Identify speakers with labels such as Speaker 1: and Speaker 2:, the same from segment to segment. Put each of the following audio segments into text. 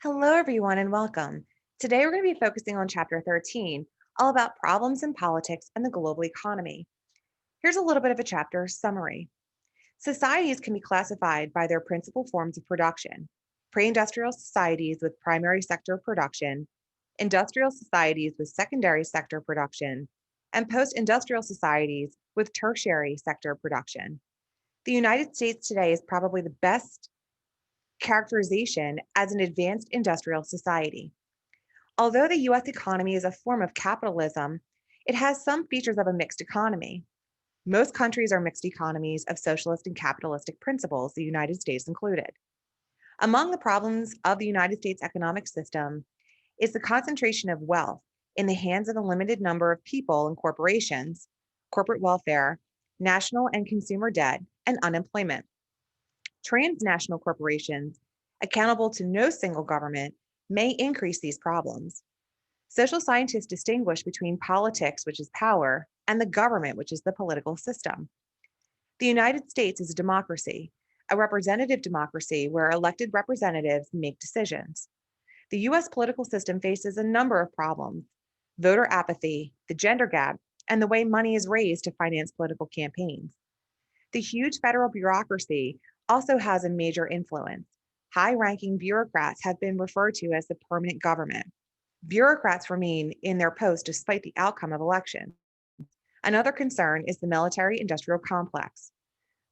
Speaker 1: Hello, everyone, and welcome. Today, we're going to be focusing on Chapter 13, all about problems in politics and the global economy. Here's a little bit of a chapter summary. Societies can be classified by their principal forms of production: pre industrial societies with primary sector production, industrial societies with secondary sector production, and post industrial societies with tertiary sector production. The United States today is probably the best characterization as an advanced industrial society. Although the US economy is a form of capitalism, it has some features of a mixed economy. Most countries are mixed economies of socialist and capitalistic principles, the United States included. Among the problems of the United States economic system is the concentration of wealth in the hands of a limited number of people and corporations, corporate welfare, national and consumer debt, and unemployment. Transnational corporations, accountable to no single government, may increase these problems. Social scientists distinguish between politics, which is power, and the government, which is the political system. The United States is a democracy, a representative democracy where elected representatives make decisions. The US political system faces a number of problems: voter apathy, the gender gap, and the way money is raised to finance political campaigns. The huge federal bureaucracy also has a major influence. High ranking bureaucrats have been referred to as the permanent government. Bureaucrats remain in their post despite the outcome of elections. Another concern is the military industrial complex.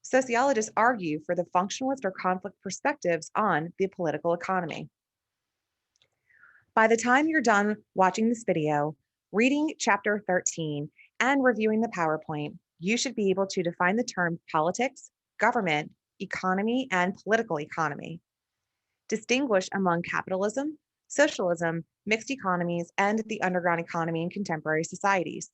Speaker 1: Sociologists argue for the functionalist or conflict perspectives on the political economy. By the time you're done watching this video, reading Chapter 13, and reviewing the PowerPoint, you should be able to define the term politics, government, economy, and political economy. Distinguish among capitalism, socialism, mixed economies, and the underground economy in contemporary societies.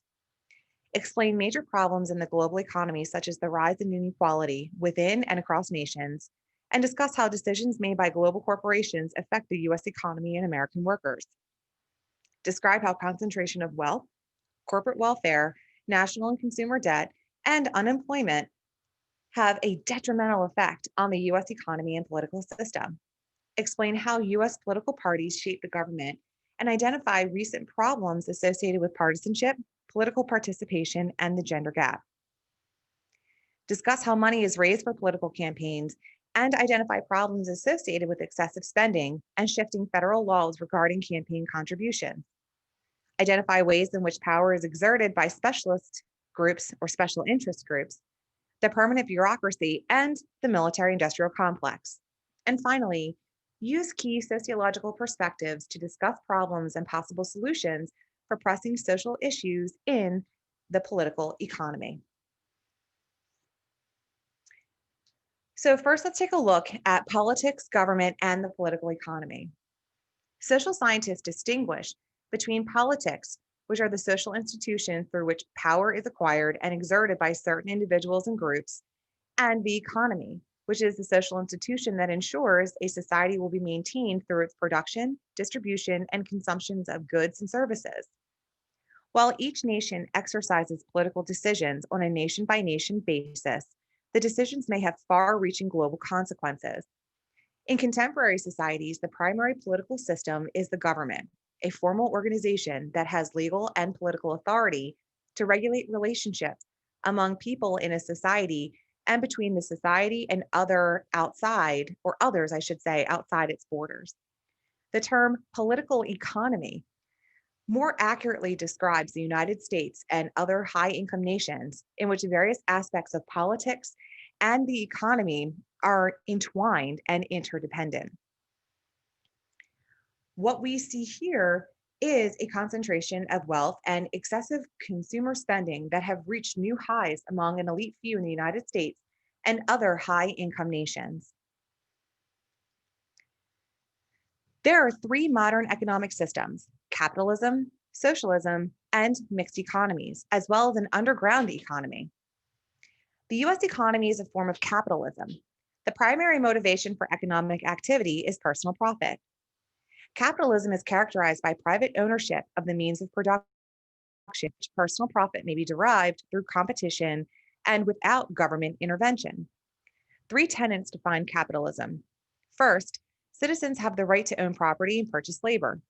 Speaker 1: Explain major problems in the global economy, such as the rise in inequality within and across nations, and discuss how decisions made by global corporations affect the US economy and American workers. Describe how concentration of wealth, corporate welfare, national and consumer debt, and unemployment have a detrimental effect on the US economy and political system. Explain how US political parties shape the government, and identify recent problems associated with partisanship, political participation, and the gender gap. Discuss how money is raised for political campaigns and identify problems associated with excessive spending and shifting federal laws regarding campaign contributions. Identify ways in which power is exerted by specialist groups or special interest groups, the permanent bureaucracy, and the military industrial complex. And finally, use key sociological perspectives to discuss problems and possible solutions for pressing social issues in the political economy. So first, let's take a look at politics, government, and the political economy. Social scientists distinguish between politics, which are the social institutions through which power is acquired and exerted by certain individuals and groups, and the economy, which is the social institution that ensures a society will be maintained through its production, distribution, and consumptions of goods and services. While each nation exercises political decisions on a nation by nation basis, the decisions may have far reaching global consequences. In contemporary societies, the primary political system is the government, a formal organization that has legal and political authority to regulate relationships among people in a society and between the society and others, I should say, outside its borders. The term political economy more accurately describes the United States and other high income nations in which various aspects of politics and the economy are entwined and interdependent. What we see here is a concentration of wealth and excessive consumer spending that have reached new highs among an elite few in the United States and other high income nations. There are three modern economic systems: capitalism, socialism, and mixed economies, as well as an underground economy. The US economy is a form of capitalism. The primary motivation for economic activity is personal profit. Capitalism is characterized by private ownership of the means of production. Personal profit may be derived through competition and without government intervention. Three tenets define capitalism. First, Citizens have the right to own property and purchase labor.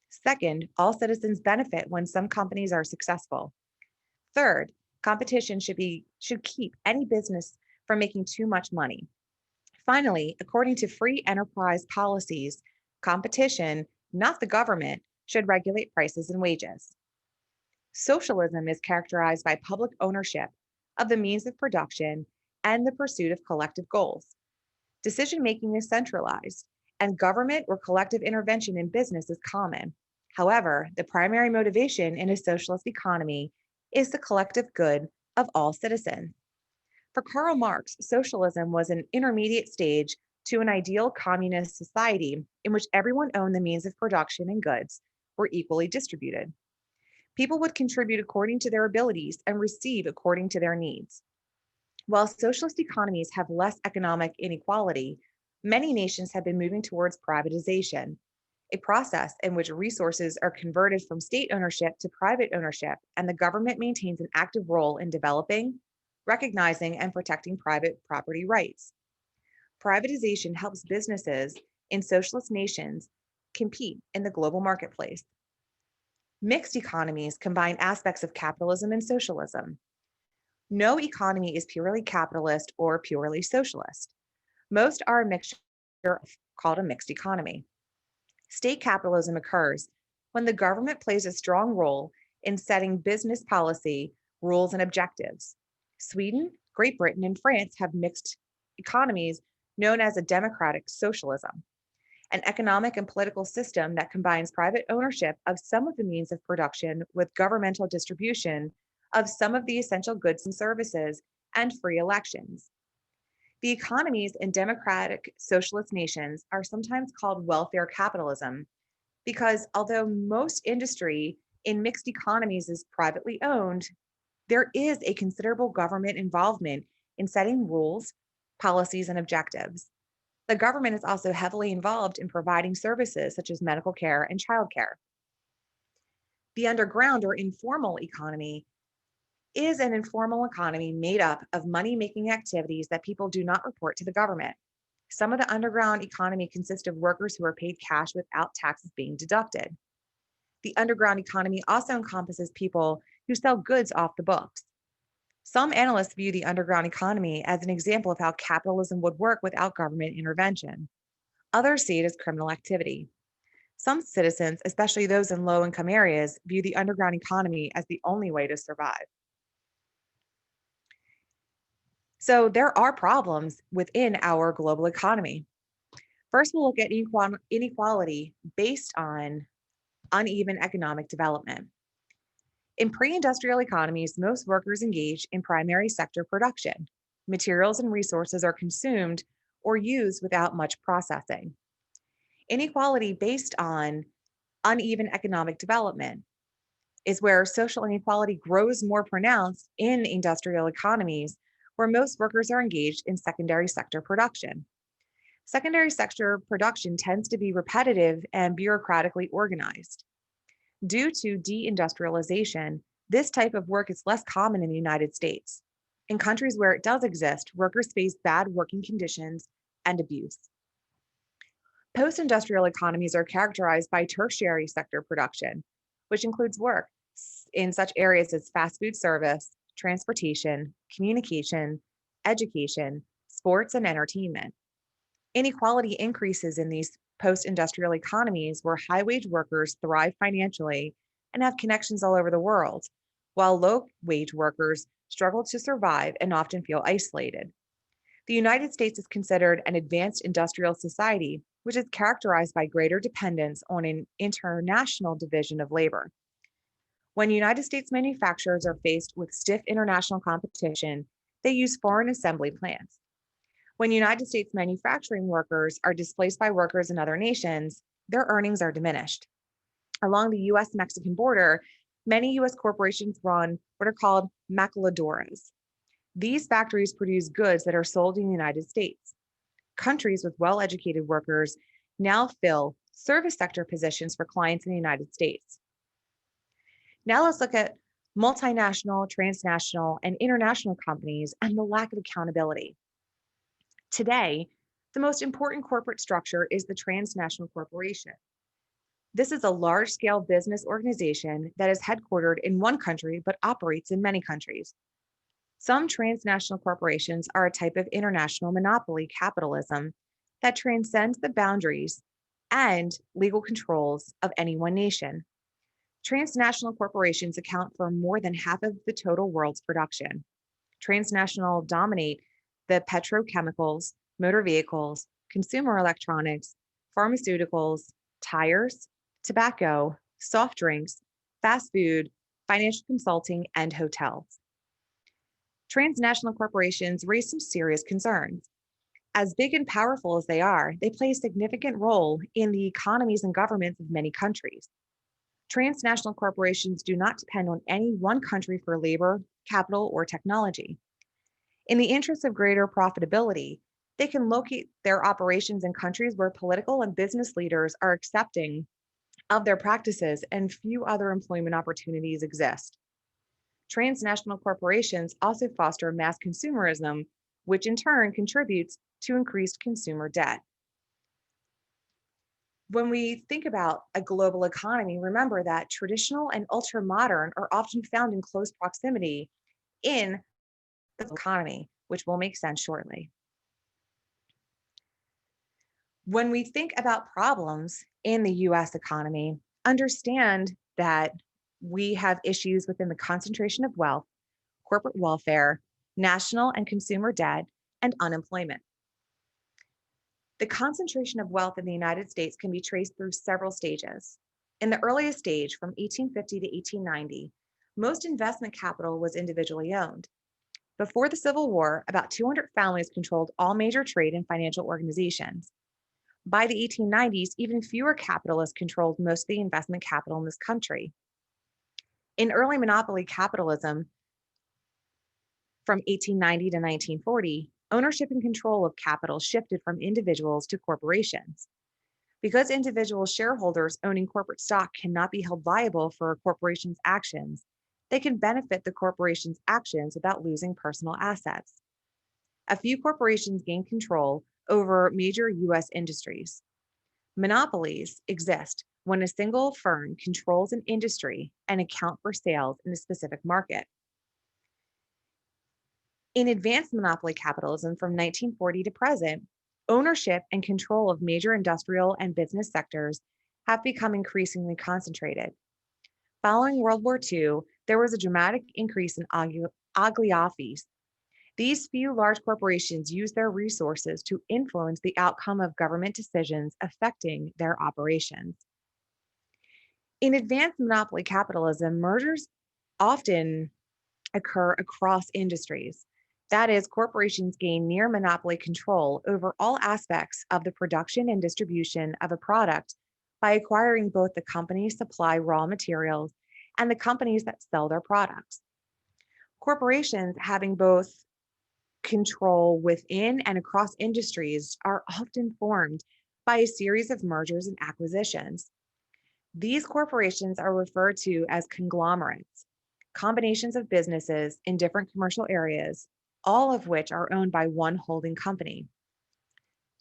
Speaker 1: Second, all citizens benefit when some companies are successful. Third, competition should keep any business from making too much money. Finally, according to free enterprise policies, competition, not the government, should regulate prices and wages. Socialism is characterized by public ownership of the means of production and the pursuit of collective goals. Decision making is centralized, and government or collective intervention in business is common. However, the primary motivation in a socialist economy is the collective good of all citizens. For Karl Marx, socialism was an intermediate stage to an ideal communist society in which everyone owned the means of production and goods were equally distributed. People would contribute according to their abilities and receive according to their needs. While socialist economies have less economic inequality, many nations have been moving towards privatization, a process in which resources are converted from state ownership to private ownership, and the government maintains an active role in developing, recognizing, and protecting private property rights. Privatization helps businesses in socialist nations compete in the global marketplace. Mixed economies combine aspects of capitalism and socialism. No economy is purely capitalist or purely socialist. Most are a mixture called a mixed economy. State capitalism occurs when the government plays a strong role in setting business policy, rules, and objectives. Sweden, Great Britain, and France have mixed economies known as a democratic socialism, an economic and political system that combines private ownership of some of the means of production with governmental distribution of some of the essential goods and services and free elections. The economies in democratic socialist nations are sometimes called welfare capitalism because although most industry in mixed economies is privately owned, there is a considerable government involvement in setting rules, policies, and objectives. The government is also heavily involved in providing services such as medical care and childcare. The underground or informal economy is an informal economy made up of money-making activities that people do not report to the government. Some of the underground economy consists of workers who are paid cash without taxes being deducted. The underground economy also encompasses people who sell goods off the books. Some analysts view the underground economy as an example of how capitalism would work without government intervention. Others see it as criminal activity. Some citizens, especially those in low-income areas, view the underground economy as the only way to survive. So there are problems within our global economy. First, we'll look at inequality based on uneven economic development. In pre-industrial economies, most workers engage in primary sector production. Materials and resources are consumed or used without much processing. Inequality based on uneven economic development is where social inequality grows more pronounced in industrial economies where most workers are engaged in secondary sector production. Secondary sector production tends to be repetitive and bureaucratically organized. Due to deindustrialization, this type of work is less common in the United States. In countries where it does exist, workers face bad working conditions and abuse. Post-industrial economies are characterized by tertiary sector production, which includes work in such areas as fast food service, transportation, communication, education, sports, and entertainment. Inequality increases in these post-industrial economies where high-wage workers thrive financially and have connections all over the world, while low-wage workers struggle to survive and often feel isolated. The United States is considered an advanced industrial society, which is characterized by greater dependence on an international division of labor. When United States manufacturers are faced with stiff international competition, they use foreign assembly plants. When United States manufacturing workers are displaced by workers in other nations, their earnings are diminished. Along the US-Mexican border, many US corporations run what are called maquiladoras. These factories produce goods that are sold in the United States. Countries with well-educated workers now fill service sector positions for clients in the United States. Now let's look at multinational, transnational, and international companies and the lack of accountability. Today, The most important corporate structure is the transnational corporation. This is a large-scale business organization that is headquartered in one country but operates in many countries. Some transnational corporations are a type of international monopoly capitalism that transcends the boundaries and legal controls of any one nation. Transnational corporations account for more than half of the total world's production. Transnational dominate the petrochemicals, motor vehicles, consumer electronics, pharmaceuticals, tires, tobacco, soft drinks, fast food, financial consulting, and hotels. Transnational corporations raise some serious concerns. As big and powerful as they are, they play a significant role in the economies and governments of many countries. Transnational corporations do not depend on any one country for labor, capital, or technology. In the interest of greater profitability, they can locate their operations in countries where political and business leaders are accepting of their practices and few other employment opportunities exist. Transnational corporations also foster mass consumerism, which in turn contributes to increased consumer debt. When we think about a global economy, remember that traditional and ultra-modern are often found in close proximity in the economy, which will make sense shortly. When we think about problems in the US economy, understand that we have issues within the concentration of wealth, corporate welfare, national and consumer debt, and unemployment. The concentration of wealth in the United States can be traced through several stages. In the earliest stage, from 1850 to 1890, most investment capital was individually owned. Before the Civil War, about 200 families controlled all major trade and financial organizations. By the 1890s, even fewer capitalists controlled most of the investment capital in this country. In early monopoly capitalism, from 1890 to 1940, ownership and control of capital shifted from individuals to corporations. Because individual shareholders owning corporate stock cannot be held liable for a corporation's actions, they can benefit the corporation's actions without losing personal assets. A few corporations gain control over major US industries. Monopolies exist when a single firm controls an industry and account for sales in a specific market. In advanced monopoly capitalism from 1940 to present, ownership and control of major industrial and business sectors have become increasingly concentrated. Following World War II, there was a dramatic increase in oligopolies. These few large corporations use their resources to influence the outcome of government decisions affecting their operations. In advanced monopoly capitalism, mergers often occur across industries. That is, corporations gain near monopoly control over all aspects of the production and distribution of a product by acquiring both the companies supply raw materials and the companies that sell their products. Corporations having both control within and across industries are often formed by a series of mergers and acquisitions. These corporations are referred to as conglomerates, combinations of businesses in different commercial areas, all of which are owned by one holding company.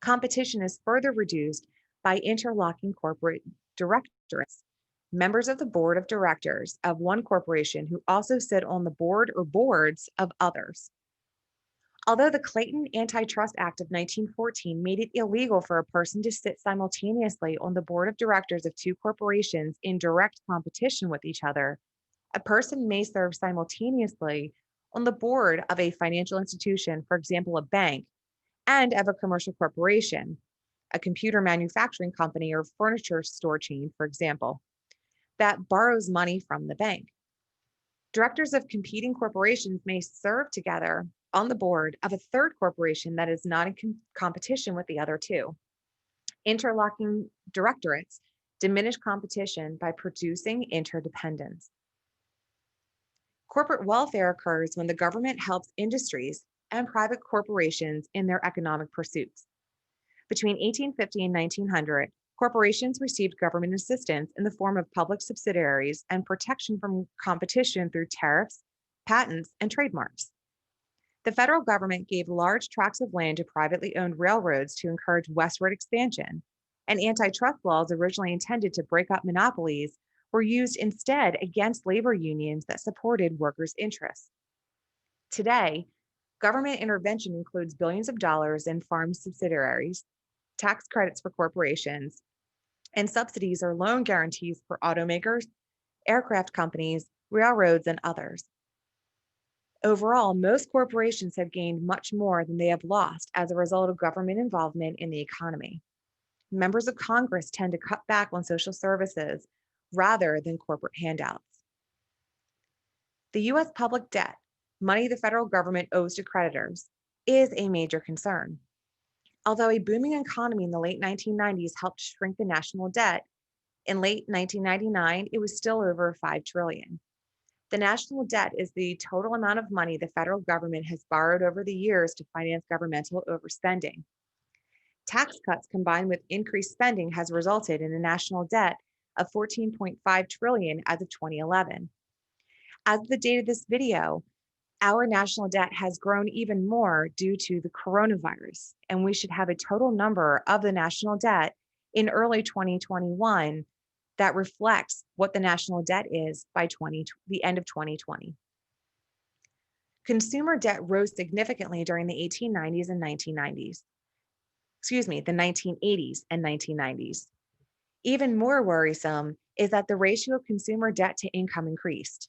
Speaker 1: Competition is further reduced by interlocking corporate directorates, members of the board of directors of one corporation who also sit on the board or boards of others. Although the Clayton Antitrust Act of 1914 made it illegal for a person to sit simultaneously on the board of directors of two corporations in direct competition with each other, a person may serve simultaneously on the board of a financial institution, for example, a bank, and of a commercial corporation, a computer manufacturing company or furniture store chain, for example, that borrows money from the bank. Directors of competing corporations may serve together on the board of a third corporation that is not in competition with the other two. Interlocking directorates diminish competition by producing interdependence. Corporate welfare occurs when the government helps industries and private corporations in their economic pursuits. Between 1850 and 1900, corporations received government assistance in the form of public subsidiaries and protection from competition through tariffs, patents, and trademarks. The federal government gave large tracts of land to privately owned railroads to encourage westward expansion, and antitrust laws originally intended to break up monopolies were used instead against labor unions that supported workers' interests. Today, government intervention includes billions of dollars in farm subsidiaries, tax credits for corporations, and subsidies or loan guarantees for automakers, aircraft companies, railroads, and others. Overall, most corporations have gained much more than they have lost as a result of government involvement in the economy. Members of Congress tend to cut back on social services rather than corporate handouts. The US public debt, money the federal government owes to creditors, is a major concern. Although a booming economy in the late 1990s helped shrink the national debt, in late 1999 it was still over 5 trillion. The national debt is the total amount of money the federal government has borrowed over the years to finance governmental overspending. Tax cuts combined with increased spending has resulted in a national debt of 14.5 trillion as of 2011. As of the date of this video, our national debt has grown even more due to the coronavirus, and we should have a total number of the national debt in early 2021 that reflects what the national debt is by the end of 2020. Consumer debt rose significantly during the 1890s and 1990s. The 1980s and 1990s. Even more worrisome is that the ratio of consumer debt to income increased.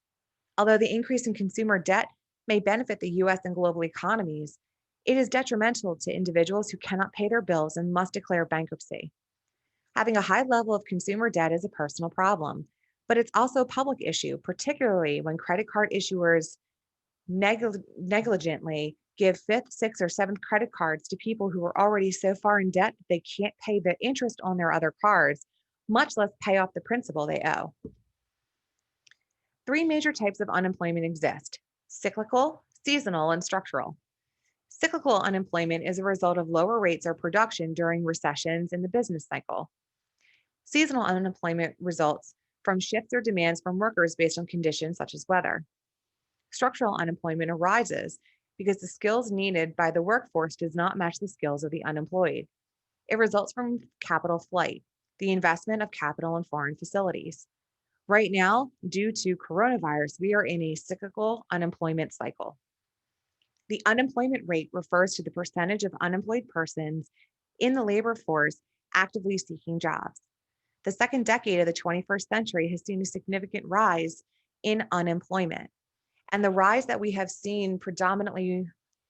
Speaker 1: Although the increase in consumer debt may benefit the US and global economies, it is detrimental to individuals who cannot pay their bills and must declare bankruptcy. Having a high level of consumer debt is a personal problem, but it's also a public issue, particularly when credit card issuers negligently give fifth, sixth, or seventh credit cards to people who are already so far in debt that they can't pay the interest on their other cards, much less pay off the principal they owe. Three major types of unemployment exist: cyclical, seasonal, and structural. Cyclical unemployment is a result of lower rates or production during recessions in the business cycle. Seasonal unemployment results from shifts or demands from workers based on conditions such as weather. Structural unemployment arises because the skills needed by the workforce does not match the skills of the unemployed. It results from capital flight, the investment of capital in foreign facilities. Right now, due to coronavirus, we are in a cyclical unemployment cycle. The unemployment rate refers to the percentage of unemployed persons in the labor force actively seeking jobs. The second decade of the 21st century has seen a significant rise in unemployment. And the rise that we have seen predominantly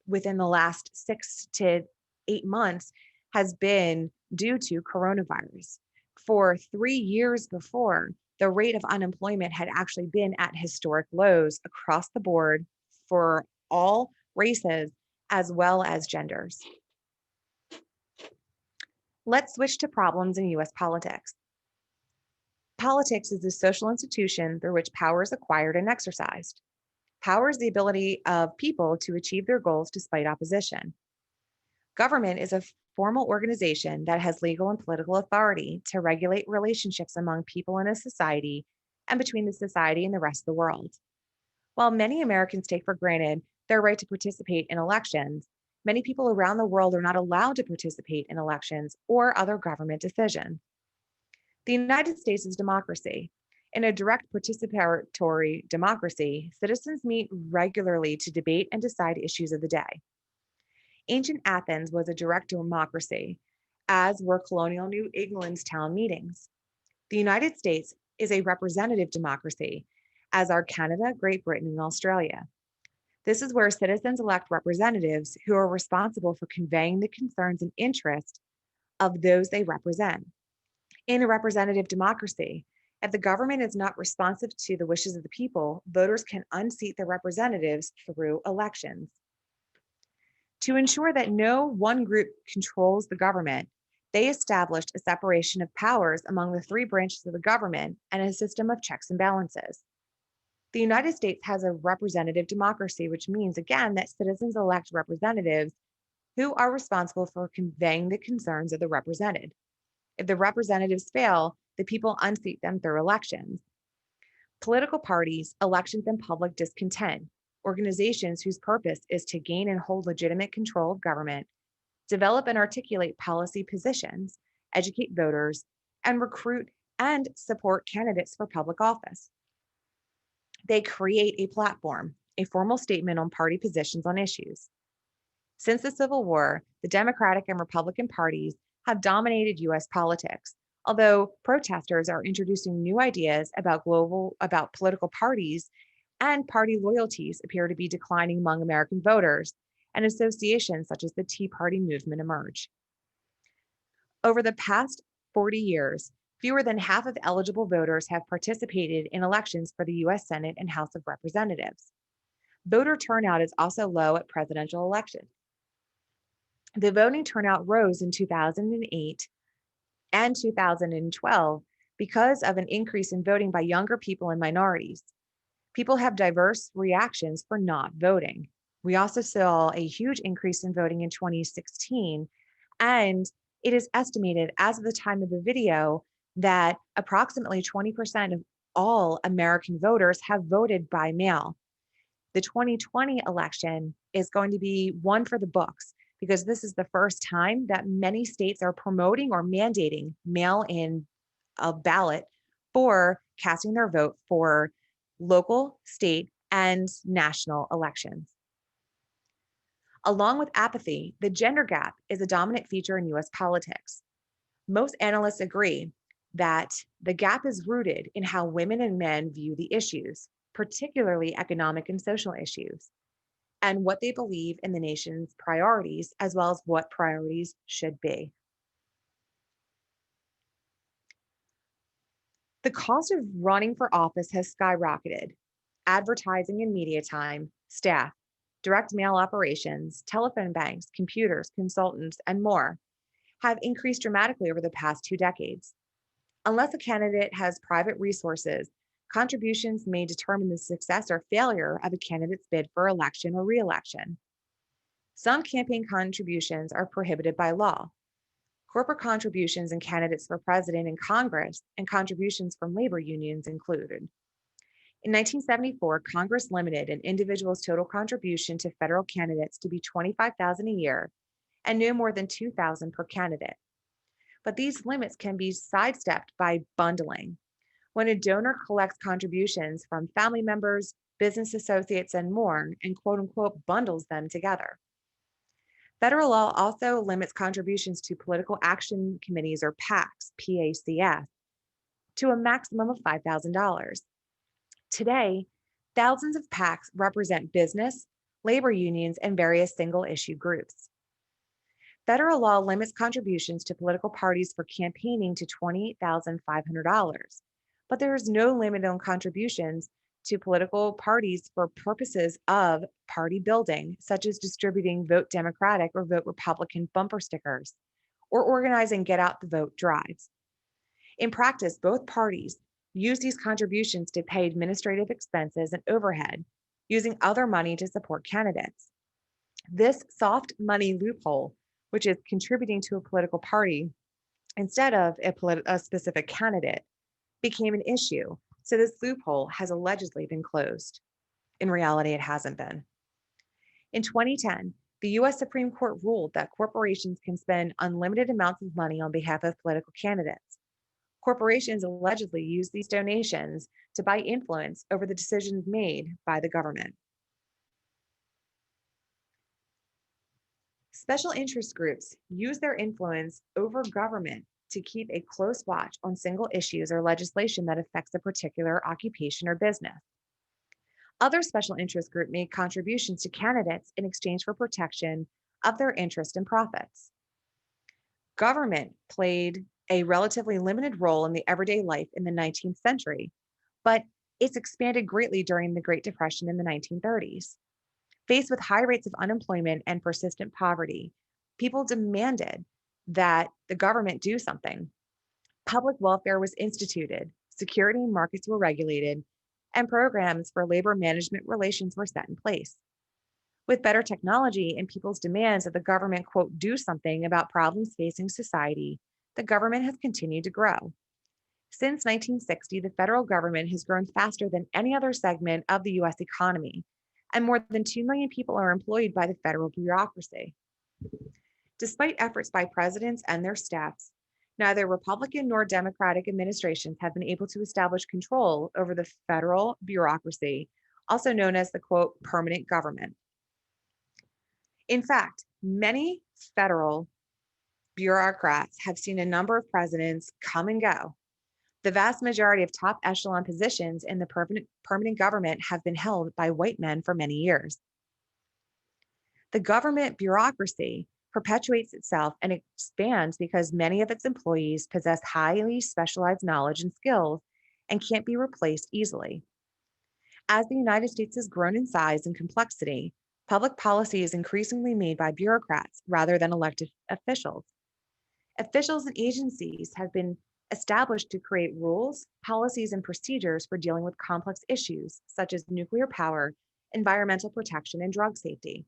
Speaker 1: within the last 6 to 8 months has been due to coronavirus. For 3 years before, the rate of unemployment had actually been at historic lows across the board for all races as well as genders. Let's switch to problems in US politics. Politics is a social institution through which power is acquired and exercised. Power is the ability of people to achieve their goals despite opposition. Government is a formal organization that has legal and political authority to regulate relationships among people in a society and between the society and the rest of the world. While many Americans take for granted their right to participate in elections, many people around the world are not allowed to participate in elections or other government decisions. The United States is democracy. In a direct participatory democracy, citizens meet regularly to debate and decide issues of the day. Ancient Athens was a direct democracy, as were colonial New England's town meetings. The United States is a representative democracy, as are Canada, Great Britain, and Australia. This is where citizens elect representatives who are responsible for conveying the concerns and interests of those they represent. In a representative democracy, if the government is not responsive to the wishes of the people, voters can unseat their representatives through elections. To ensure that no one group controls the government, they established a separation of powers among the three branches of the government and a system of checks and balances. The United States has a representative democracy, which means, again, that citizens elect representatives who are responsible for conveying the concerns of the represented. If the representatives fail, the people unseat them through elections. Political parties, elections, and public discontent organizations whose purpose is to gain and hold legitimate control of government, develop and articulate policy positions, educate voters, and recruit and support candidates for public office. They create a platform, a formal statement on party positions on issues. Since the Civil War, the Democratic and Republican parties have dominated US politics, although protesters are introducing new ideas about political parties, and party loyalties appear to be declining among American voters, and associations such as the Tea Party movement emerge. Over the past 40 years, fewer than half of eligible voters have participated in elections for the US Senate and House of Representatives. Voter turnout is also low at presidential elections. The voting turnout rose in 2008 and 2012 because of an increase in voting by younger people and minorities. People have diverse reactions for not voting. We also saw a huge increase in voting in 2016, and it is estimated as of the time of the video that approximately 20% of all American voters have voted by mail. The 2020 election is going to be one for the books because this is the first time that many states are promoting or mandating mail-in a ballot for casting their vote for local, state, and national elections. Along with apathy, the gender gap is a dominant feature in US politics. Most analysts agree that the gap is rooted in how women and men view the issues, particularly economic and social issues, and what they believe in the nation's priorities, as well as what priorities should be. The cost of running for office has skyrocketed. Advertising and media time, staff, direct mail operations, telephone banks, computers, consultants, and more have increased dramatically over the past 2 decades. Unless a candidate has private resources, contributions may determine the success or failure of a candidate's bid for election or re-election. Some campaign contributions are prohibited by law. Corporate contributions and candidates for president and Congress and contributions from labor unions included. In 1974, Congress limited an individual's total contribution to federal candidates to be $25,000 a year and no more than $2,000 per candidate. But these limits can be sidestepped by bundling. When a donor collects contributions from family members, business associates, and more, and quote unquote bundles them together. Federal law also limits contributions to political action committees or PACs, PACs, to a maximum of $5,000. Today, thousands of PACs represent business, labor unions, and various single issue groups. Federal law limits contributions to political parties for campaigning to $28,500, but there is no limit on contributions to political parties for purposes of party building, such as distributing Vote Democratic or Vote Republican bumper stickers, or organizing Get Out the Vote drives. In practice, both parties use these contributions to pay administrative expenses and overhead, using other money to support candidates. This soft money loophole, which is contributing to a political party instead of a specific candidate, became an issue. So this loophole has allegedly been closed. In reality, it hasn't been. In 2010, the US Supreme Court ruled that corporations can spend unlimited amounts of money on behalf of political candidates. Corporations allegedly use these donations to buy influence over the decisions made by the government. Special interest groups use their influence over government to keep a close watch on single issues or legislation that affects a particular occupation or business. Other special interest groups make contributions to candidates in exchange for protection of their interest and profits. Government played a relatively limited role in the everyday life in the 19th century, but it's expanded greatly during the Great Depression in the 1930s. Faced with high rates of unemployment and persistent poverty, people demanded that the government do something. Public welfare was instituted, security markets were regulated, and programs for labor management relations were set in place. With better technology and people's demands that the government, quote, do something about problems facing society, the government has continued to grow. Since 1960, the federal government has grown faster than any other segment of the US economy, and more than 2 million people are employed by the federal bureaucracy. Despite efforts by presidents and their staffs, neither Republican nor Democratic administrations have been able to establish control over the federal bureaucracy, also known as the quote, permanent government. In fact, many federal bureaucrats have seen a number of presidents come and go. The vast majority of top echelon positions in the permanent government have been held by white men for many years. The government bureaucracy perpetuates itself and expands because many of its employees possess highly specialized knowledge and skills and can't be replaced easily. As the United States has grown in size and complexity, public policy is increasingly made by bureaucrats rather than elected officials. Officials and agencies have been established to create rules, policies, and procedures for dealing with complex issues such as nuclear power, environmental protection, and drug safety.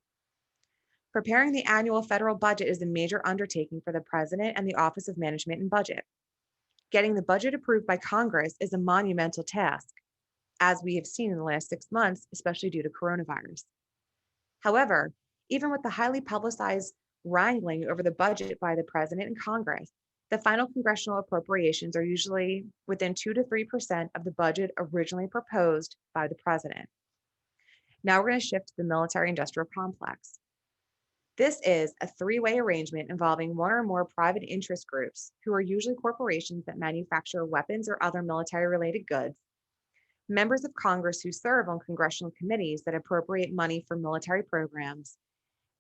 Speaker 1: Preparing the annual federal budget is a major undertaking for the President and the Office of Management and Budget. Getting the budget approved by Congress is a monumental task, as we have seen in the last 6 months, especially due to coronavirus. However, even with the highly publicized wrangling over the budget by the President and Congress, the final congressional appropriations are usually within 2 to 3% of the budget originally proposed by the President. Now we're going to shift to the military-industrial complex. This is a three-way arrangement involving one or more private interest groups, who are usually corporations that manufacture weapons or other military-related goods, members of Congress who serve on congressional committees that appropriate money for military programs,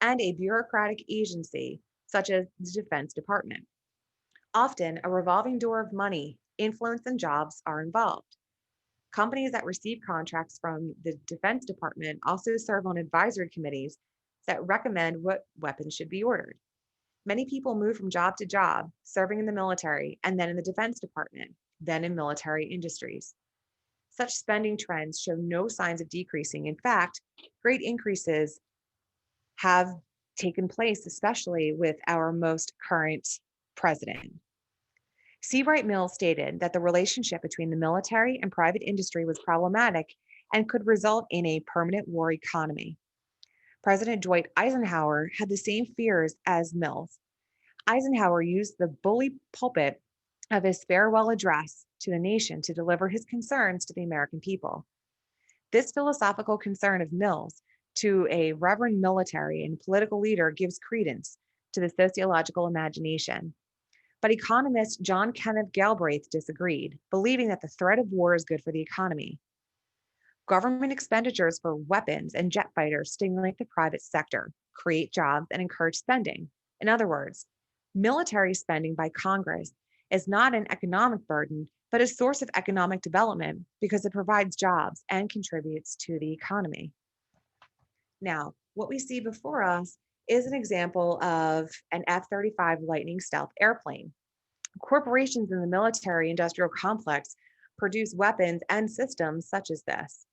Speaker 1: and a bureaucratic agency such as the Defense Department. Often, a revolving door of money, influence, and jobs are involved. Companies that receive contracts from the Defense Department also serve on advisory committees that recommend what weapons should be ordered. Many people move from job to job, serving in the military and then in the Defense Department, then in military industries. Such spending trends show no signs of decreasing. In fact, great increases have taken place, especially with our most current president. C. Wright Mills stated that the relationship between the military and private industry was problematic and could result in a permanent war economy. President Dwight Eisenhower had the same fears as Mills. Eisenhower used the bully pulpit of his farewell address to the nation to deliver his concerns to the American people. This philosophical concern of Mills to a reverend military and political leader gives credence to the sociological imagination. But economist John Kenneth Galbraith disagreed, believing that the threat of war is good for the economy. Government expenditures for weapons and jet fighters stimulate the private sector, create jobs, and encourage spending. In other words, military spending by Congress is not an economic burden, but a source of economic development because it provides jobs and contributes to the economy. Now, what we see before us is an example of an F-35 Lightning stealth airplane. Corporations in the military-industrial complex produce weapons and systems such as this.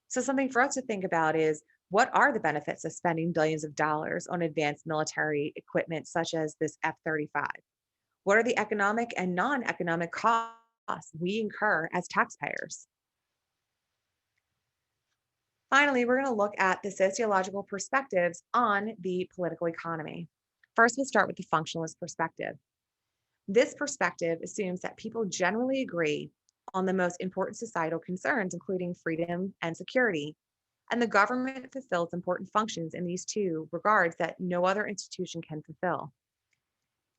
Speaker 1: So something for us to think about is, what are the benefits of spending billions of dollars on advanced military equipment such as this F-35? What are the economic and non-economic costs we incur as taxpayers? Finally, we're going to look at the sociological perspectives on the political economy. First, we'll start with the functionalist perspective. This perspective assumes that people generally agree on the most important societal concerns, including freedom and security, and the government fulfills important functions in these two regards that no other institution can fulfill.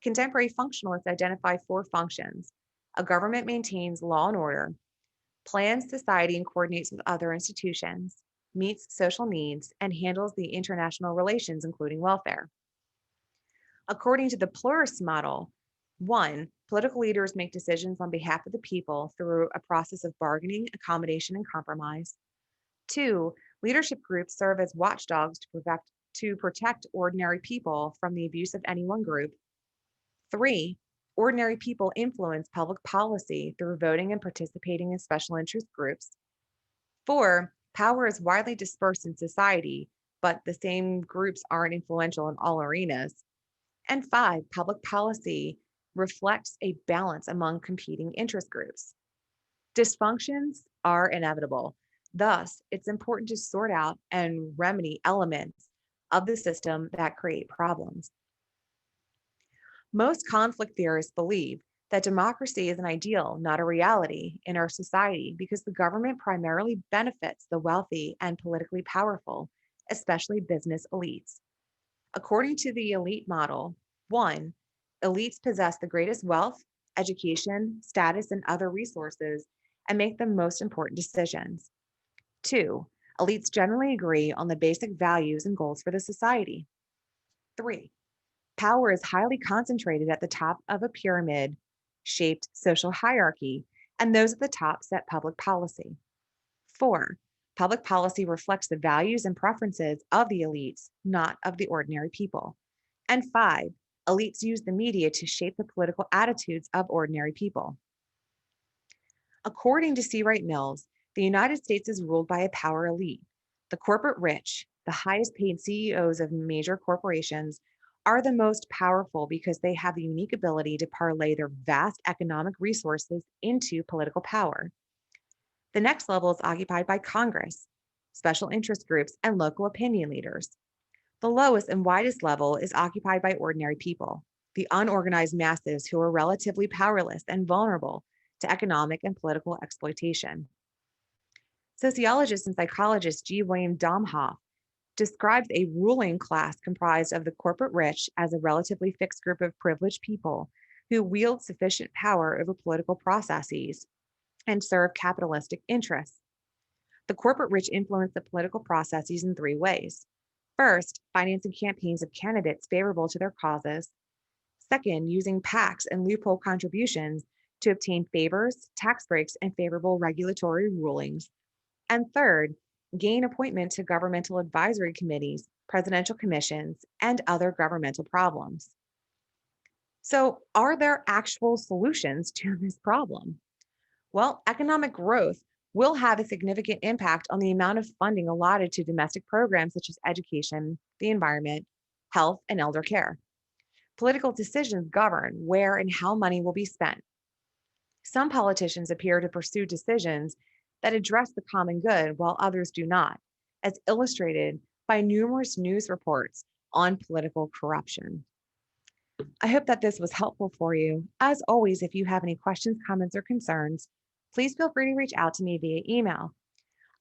Speaker 1: Contemporary functionalists identify 4 functions. A government maintains law and order, plans society and coordinates with other institutions, meets social needs, and handles the international relations, including welfare. According to the pluralist model, 1, political leaders make decisions on behalf of the people through a process of bargaining, accommodation, and compromise. 2, leadership groups serve as watchdogs to protect ordinary people from the abuse of any one group. 3, ordinary people influence public policy through voting and participating in special interest groups. 4, power is widely dispersed in society, but the same groups aren't influential in all arenas. And 5, public policy reflects a balance among competing interest groups. Dysfunctions are inevitable. Thus, it's important to sort out and remedy elements of the system that create problems. Most conflict theorists believe that democracy is an ideal, not a reality, in our society because the government primarily benefits the wealthy and politically powerful, especially business elites. According to the elite model, one, elites possess the greatest wealth, education, status, and other resources and make the most important decisions. Two, elites generally agree on the basic values and goals for the society. Three, power is highly concentrated at the top of a pyramid shaped social hierarchy, and those at the top set public policy. Four, public policy reflects the values and preferences of the elites, not of the ordinary people. And five, elites use the media to shape the political attitudes of ordinary people. According to C. Wright Mills, the United States is ruled by a power elite. The corporate rich, the highest paid CEOs of major corporations, are the most powerful because they have the unique ability to parlay their vast economic resources into political power. The next level is occupied by Congress, special interest groups, and local opinion leaders. The lowest and widest level is occupied by ordinary people, the unorganized masses who are relatively powerless and vulnerable to economic and political exploitation. Sociologist and psychologist G. William Domhoff describes a ruling class comprised of the corporate rich as a relatively fixed group of privileged people who wield sufficient power over political processes and serve capitalistic interests. The corporate rich influence the political processes in three ways. First, financing campaigns of candidates favorable to their causes. Second, using PACs and loophole contributions to obtain favors, tax breaks, and favorable regulatory rulings. And third, gain appointment to governmental advisory committees, presidential commissions, and other governmental problems. So, are there actual solutions to this problem? Well, economic growth will have a significant impact on the amount of funding allotted to domestic programs such as education, the environment, health, and elder care. Political decisions govern where and how money will be spent. Some politicians appear to pursue decisions that address the common good while others do not, as illustrated by numerous news reports on political corruption. I hope that this was helpful for you. As always, if you have any questions, comments, or concerns, please feel free to reach out to me via email.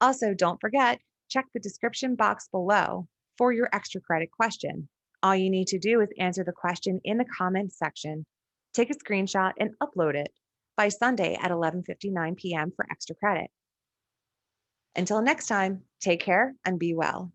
Speaker 1: Also, don't forget, check the description box below for your extra credit question. All you need to do is answer the question in the comments section, take a screenshot, and upload it by Sunday at 11:59 p.m. for extra credit. Until next time, take care and be well.